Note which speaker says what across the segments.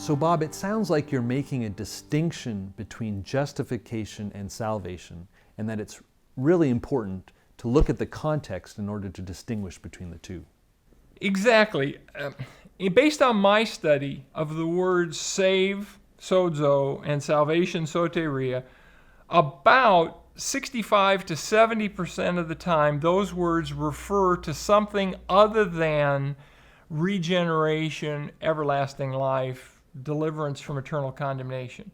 Speaker 1: So Bob, it sounds like you're making a distinction between justification and salvation, and that it's really important to look at the context in order to distinguish between the two.
Speaker 2: Exactly. Based on my study of the words save, sozo, and salvation, soteria, about 65 to 70% of the time, those words refer to something other than regeneration, everlasting life, deliverance from eternal condemnation.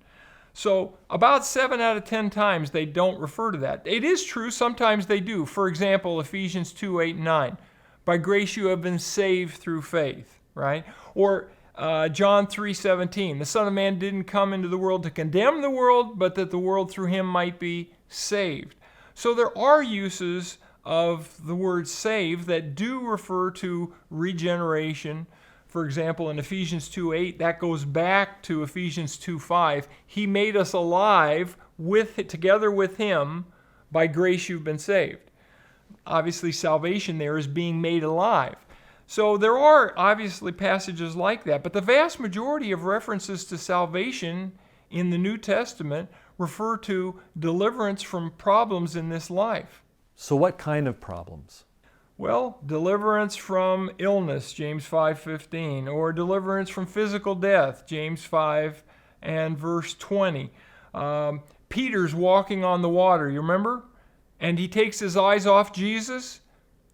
Speaker 2: So about 7 out of 10 times they don't refer to that. It is true, sometimes they do. For example, Ephesians 2, 8, and 9. By grace you have been saved through faith, right? Or John 3:17. The Son of Man didn't come into the world to condemn the world, but that the world through him might be saved. So there are uses of the word save that do refer to regeneration. For example, in Ephesians 2:8, that goes back to Ephesians 2:5. He made us alive together with him. By grace you've been saved. Obviously, salvation there is being made alive. So there are obviously passages like that, but the vast majority of references to salvation in the New Testament refer to deliverance from problems in this life.
Speaker 1: So what kind of problems?
Speaker 2: Well, deliverance from illness, James 5:15, or deliverance from physical death, James 5 and verse 20. Peter's walking on the water, you remember? And he takes his eyes off Jesus,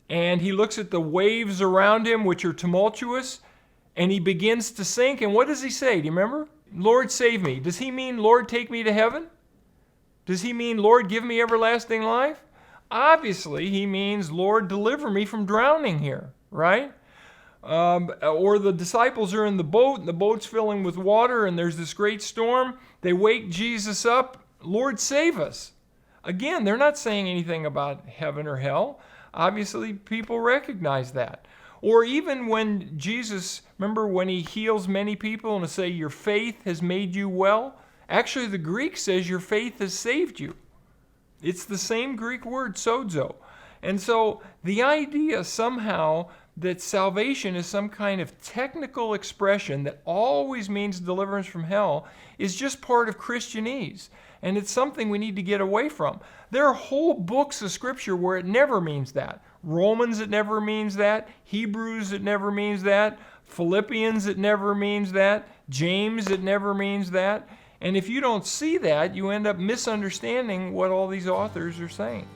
Speaker 2: and he looks at the waves around him, which are tumultuous, and he begins to sink. And what does he say? Do you remember? Lord, save me. Does he mean, Lord, take me to heaven? Does he mean, Lord, give me everlasting life? Obviously, he means, Lord, deliver me from drowning here, right? Or the disciples are in the boat, and the boat's filling with water, and there's this great storm. They wake Jesus up. Lord, save us. Again, they're not saying anything about heaven or hell. Obviously, people recognize that. Or even when Jesus, remember when he heals many people and to say, your faith has made you well? Actually, the Greek says your faith has saved you. It's the same Greek word, sozo. And so the idea somehow that salvation is some kind of technical expression that always means deliverance from hell is just part of Christianese. And it's something we need to get away from. There are whole books of Scripture where it never means that. Romans, it never means that. Hebrews, it never means that. Philippians, it never means that. James, it never means that. And if you don't see that, you end up misunderstanding what all these authors are saying.